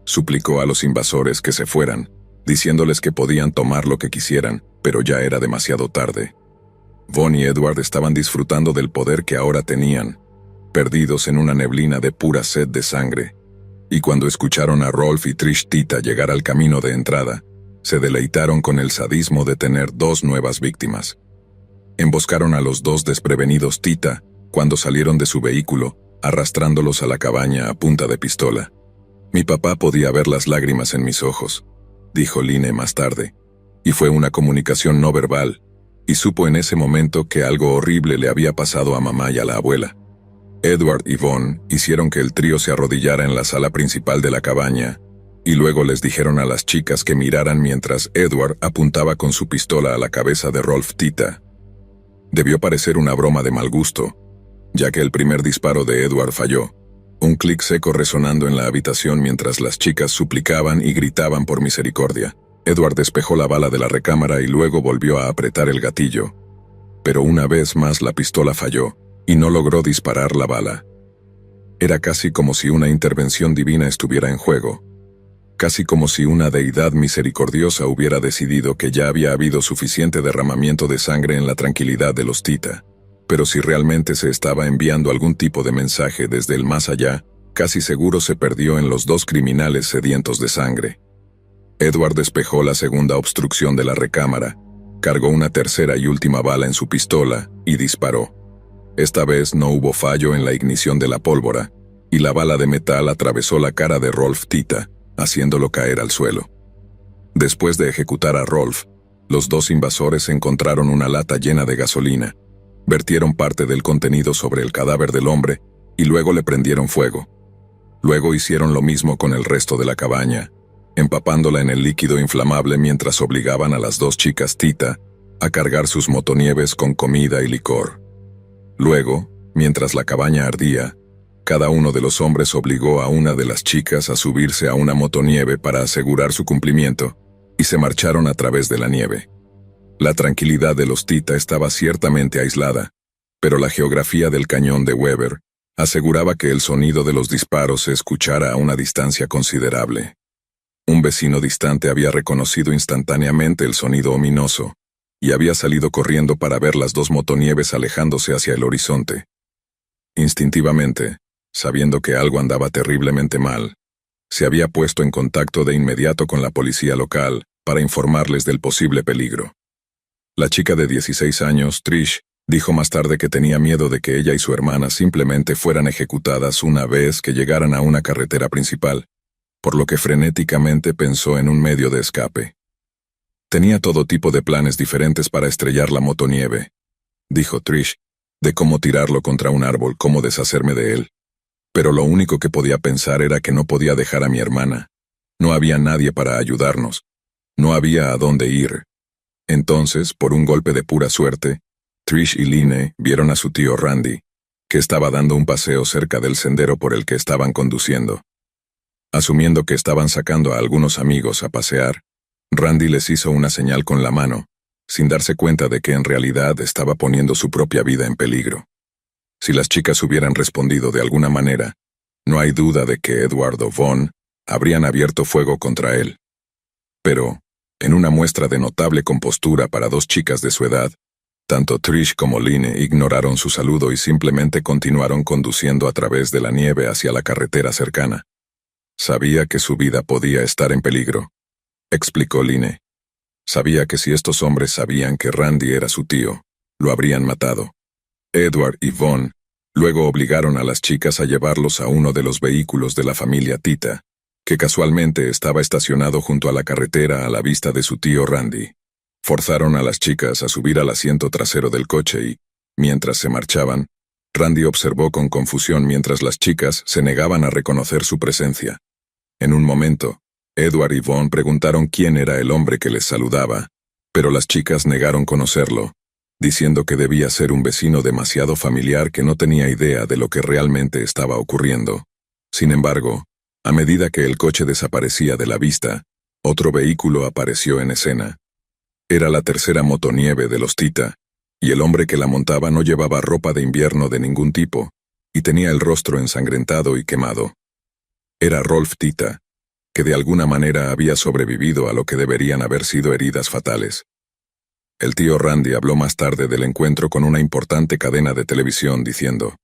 Suplicó a los invasores que se fueran, diciéndoles que podían tomar lo que quisieran, pero ya era demasiado tarde. Von y Edward estaban disfrutando del poder que ahora tenían, perdidos en una neblina de pura sed de sangre, y cuando escucharon a Rolf y Trish Tita llegar al camino de entrada, se deleitaron con el sadismo de tener 2 nuevas víctimas. Emboscaron a los 2 desprevenidos Tita cuando salieron de su vehículo, arrastrándolos a la cabaña a punta de pistola. Mi papá podía ver las lágrimas en mis ojos, dijo Line más tarde, y fue una comunicación no verbal, y supo en ese momento que algo horrible le había pasado a mamá y a la abuela. Edward y Von hicieron que el trío se arrodillara en la sala principal de la cabaña, y luego les dijeron a las chicas que miraran mientras Edward apuntaba con su pistola a la cabeza de Rolf Tita. Debió parecer una broma de mal gusto, ya que el primer disparo de Edward falló, un clic seco resonando en la habitación mientras las chicas suplicaban y gritaban por misericordia. Edward despejó la bala de la recámara y luego volvió a apretar el gatillo, pero una vez más la pistola falló y no logró disparar la bala. Era casi como si una intervención divina estuviera en juego, casi como si una deidad misericordiosa hubiera decidido que ya había habido suficiente derramamiento de sangre en la tranquilidad de los Tita. Pero si realmente se estaba enviando algún tipo de mensaje desde el más allá, casi seguro se perdió en los 2 criminales sedientos de sangre. Edward despejó la segunda obstrucción de la recámara, cargó una tercera y última bala en su pistola y disparó. Esta vez no hubo fallo en la ignición de la pólvora, y la bala de metal atravesó la cara de Rolf Tita, haciéndolo caer al suelo. Después de ejecutar a Rolf, los 2 invasores encontraron una lata llena de gasolina, vertieron parte del contenido sobre el cadáver del hombre y luego le prendieron fuego. Luego hicieron lo mismo con el resto de la cabaña, empapándola en el líquido inflamable mientras obligaban a las 2 chicas Tita a cargar sus motonieves con comida y licor. Luego, mientras la cabaña ardía, cada uno de los hombres obligó a una de las chicas a subirse a una motonieve para asegurar su cumplimiento, y se marcharon a través de la nieve. La tranquilidad de los Tita estaba ciertamente aislada, pero la geografía del cañón de Weber aseguraba que el sonido de los disparos se escuchara a una distancia considerable. Un vecino distante había reconocido instantáneamente el sonido ominoso y había salido corriendo para ver las dos motonieves alejándose hacia el horizonte. Instintivamente, sabiendo que algo andaba terriblemente mal, se había puesto en contacto de inmediato con la policía local para informarles del posible peligro. La chica de 16 años, Trish, dijo más tarde que tenía miedo de que ella y su hermana simplemente fueran ejecutadas una vez que llegaran a una carretera principal, por lo que frenéticamente pensó en un medio de escape. Tenía todo tipo de planes diferentes para estrellar la motonieve, dijo Trish, de cómo tirarlo contra un árbol, cómo deshacerme de él. Pero lo único que podía pensar era que no podía dejar a mi hermana. No había nadie para ayudarnos. No había a dónde ir. Entonces, por un golpe de pura suerte, Trish y Line vieron a su tío Randy, que estaba dando un paseo cerca del sendero por el que estaban conduciendo. Asumiendo que estaban sacando a algunos amigos a pasear, Randy les hizo una señal con la mano, sin darse cuenta de que en realidad estaba poniendo su propia vida en peligro. Si las chicas hubieran respondido de alguna manera, no hay duda de que Edward o Vaughn habrían abierto fuego contra él. Pero, en una muestra de notable compostura para dos chicas de su edad, tanto Trish como Line ignoraron su saludo y simplemente continuaron conduciendo a través de la nieve hacia la carretera cercana. Sabía que su vida podía estar en peligro, explicó Line. Sabía que si estos hombres sabían que Randy era su tío, lo habrían matado. Edward y Vaughn luego obligaron a las chicas a llevarlos a uno de los vehículos de la familia Tita, que casualmente estaba estacionado junto a la carretera a la vista de su tío Randy. Forzaron a las chicas a subir al asiento trasero del coche y, mientras se marchaban, Randy observó con confusión mientras las chicas se negaban a reconocer su presencia. En un momento, Edward y Vaughn preguntaron quién era el hombre que les saludaba, pero las chicas negaron conocerlo, diciendo que debía ser un vecino demasiado familiar que no tenía idea de lo que realmente estaba ocurriendo. Sin embargo, a medida que el coche desaparecía de la vista, otro vehículo apareció en escena. Era la tercera motonieve de los Tita, y el hombre que la montaba no llevaba ropa de invierno de ningún tipo, y tenía el rostro ensangrentado y quemado. Era Rolf Tita, que de alguna manera había sobrevivido a lo que deberían haber sido heridas fatales. El tío Randy habló más tarde del encuentro con una importante cadena de televisión diciendo: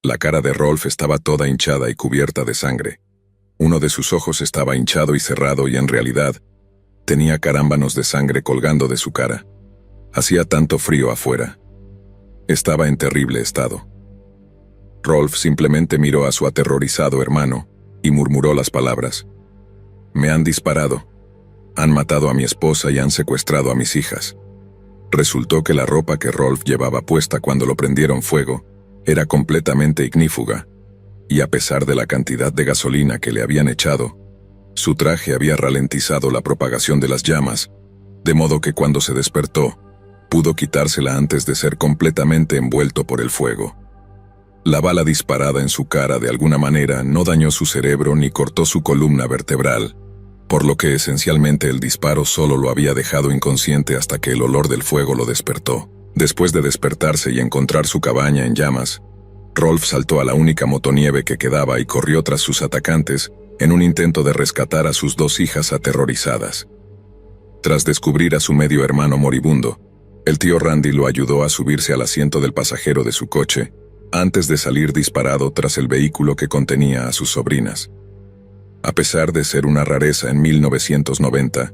la cara de Rolf estaba toda hinchada y cubierta de sangre. Uno de sus ojos estaba hinchado y cerrado y en realidad tenía carámbanos de sangre colgando de su cara. Hacía tanto frío afuera. Estaba en terrible estado. Rolf simplemente miró a su aterrorizado hermano y murmuró las palabras: me han disparado. Han matado a mi esposa y han secuestrado a mis hijas. Resultó que la ropa que Rolf llevaba puesta cuando lo prendieron fuego era completamente ignífuga, y a pesar de la cantidad de gasolina que le habían echado, su traje había ralentizado la propagación de las llamas, de modo que cuando se despertó, pudo quitársela antes de ser completamente envuelto por el fuego. La bala disparada en su cara de alguna manera no dañó su cerebro ni cortó su columna vertebral, por lo que esencialmente el disparo solo lo había dejado inconsciente hasta que el olor del fuego lo despertó. Después de despertarse y encontrar su cabaña en llamas, Rolf saltó a la única motonieve que quedaba y corrió tras sus atacantes en un intento de rescatar a sus dos hijas aterrorizadas. Tras descubrir a su medio hermano moribundo, el tío Randy lo ayudó a subirse al asiento del pasajero de su coche, antes de salir disparado tras el vehículo que contenía a sus sobrinas. A pesar de ser una rareza en 1990,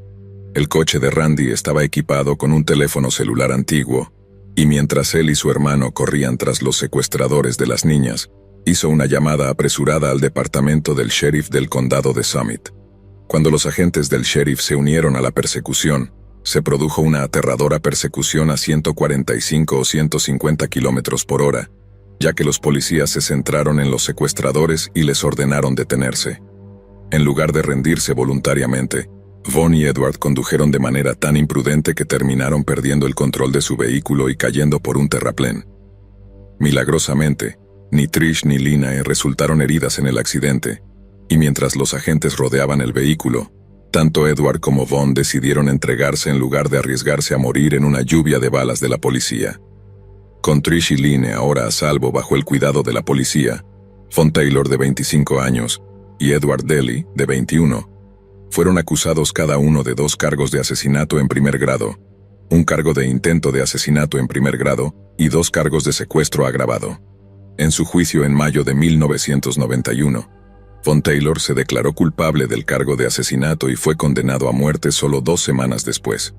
el coche de Randy estaba equipado con un teléfono celular antiguo, y mientras él y su hermano corrían tras los secuestradores de las niñas, hizo una llamada apresurada al departamento del sheriff del condado de Summit. Cuando los agentes del sheriff se unieron a la persecución, se produjo una aterradora persecución a 145 o 150 kilómetros por hora, ya que los policías se centraron en los secuestradores y les ordenaron detenerse. En lugar de rendirse voluntariamente, Vaughn y Edward condujeron de manera tan imprudente que terminaron perdiendo el control de su vehículo y cayendo por un terraplén. Milagrosamente, ni Trish ni Line resultaron heridas en el accidente, y mientras los agentes rodeaban el vehículo, Tanto Edward como Von decidieron entregarse en lugar de arriesgarse a morir en una lluvia de balas de la policía. Con Trish y Line ahora a salvo bajo el cuidado de la policía, Von Taylor, de 25 años, y Edward Daly, de 21, fueron acusados cada uno de 2 cargos de asesinato en primer grado, un cargo de intento de asesinato en primer grado y 2 cargos de secuestro agravado. En su juicio en mayo de 1991, Von Taylor se declaró culpable del cargo de asesinato y fue condenado a muerte solo 2 semanas después.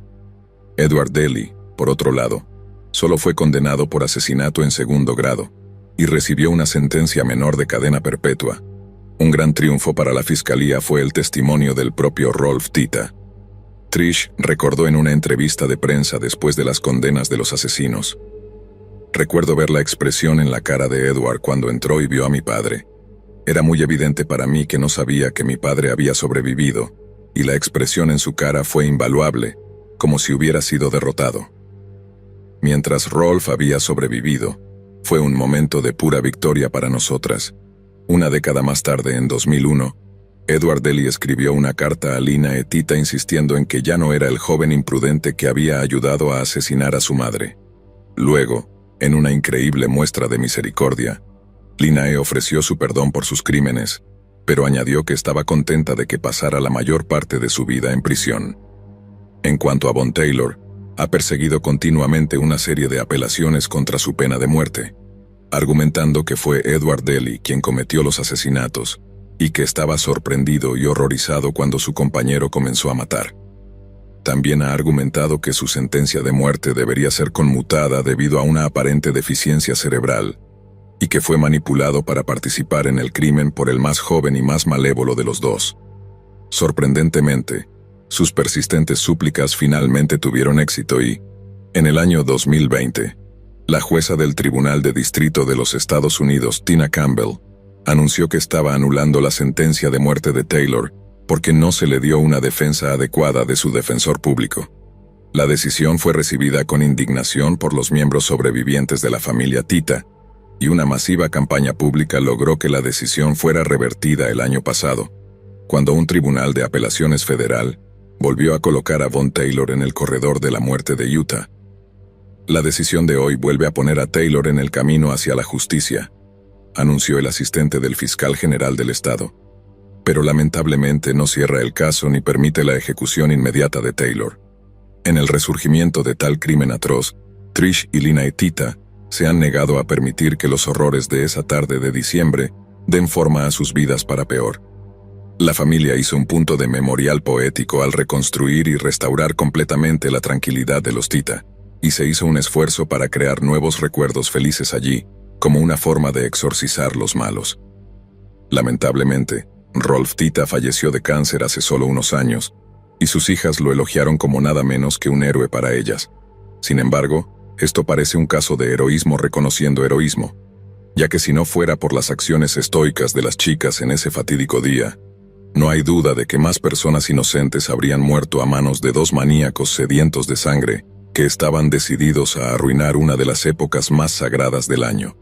Edward Daly, por otro lado, solo fue condenado por asesinato en segundo grado y recibió una sentencia menor de cadena perpetua. Un gran triunfo para la fiscalía fue el testimonio del propio Rolf Tita. Trish recordó en una entrevista de prensa después de las condenas de los asesinos: "Recuerdo ver la expresión en la cara de Edward cuando entró y vio a mi padre. Era muy evidente para mí que no sabía que mi padre había sobrevivido, y la expresión en su cara fue invaluable, como si hubiera sido derrotado. Mientras Rolf había sobrevivido, fue un momento de pura victoria para nosotras". Una década más tarde, en 2001, Edward Daly escribió una carta a Lina e Tita insistiendo en que ya no era el joven imprudente que había ayudado a asesinar a su madre. Luego, en una increíble muestra de misericordia, Linae ofreció su perdón por sus crímenes, pero añadió que estaba contenta de que pasara la mayor parte de su vida en prisión. En cuanto a Von Taylor, ha perseguido continuamente una serie de apelaciones contra su pena de muerte, argumentando que fue Edward Daly quien cometió los asesinatos y que estaba sorprendido y horrorizado cuando su compañero comenzó a matar. También ha argumentado que su sentencia de muerte debería ser conmutada debido a una aparente deficiencia cerebral y que fue manipulado para participar en el crimen por el más joven y más malévolo de los dos. Sorprendentemente, sus persistentes súplicas finalmente tuvieron éxito y, en el año 2020, la jueza del Tribunal de Distrito de los Estados Unidos, Tina Campbell, anunció que estaba anulando la sentencia de muerte de Taylor porque no se le dio una defensa adecuada de su defensor público. La decisión fue recibida con indignación por los miembros sobrevivientes de la familia Tita, y una masiva campaña pública logró que la decisión fuera revertida el año pasado, cuando un tribunal de apelaciones federal volvió a colocar a Von Taylor en el corredor de la muerte de Utah. La decisión de hoy vuelve a poner a Taylor en el camino hacia la justicia, anunció el asistente del fiscal general del estado, pero lamentablemente no cierra el caso ni permite la ejecución inmediata de Taylor. En el resurgimiento de tal crimen atroz, Trish y Lina y Tita se han negado a permitir que los horrores de esa tarde de diciembre den forma a sus vidas para peor. La familia hizo un punto de memorial poético al reconstruir y restaurar completamente la tranquilidad de los Tita, y se hizo un esfuerzo para crear nuevos recuerdos felices allí, como una forma de exorcizar los malos. Lamentablemente, Rolf Tita falleció de cáncer hace solo unos años, y sus hijas lo elogiaron como nada menos que un héroe para ellas. Sin embargo, esto parece un caso de heroísmo reconociendo heroísmo, ya que si no fuera por las acciones estoicas de las chicas en ese fatídico día, no hay duda de que más personas inocentes habrían muerto a manos de 2 maníacos sedientos de sangre que estaban decididos a arruinar una de las épocas más sagradas del año.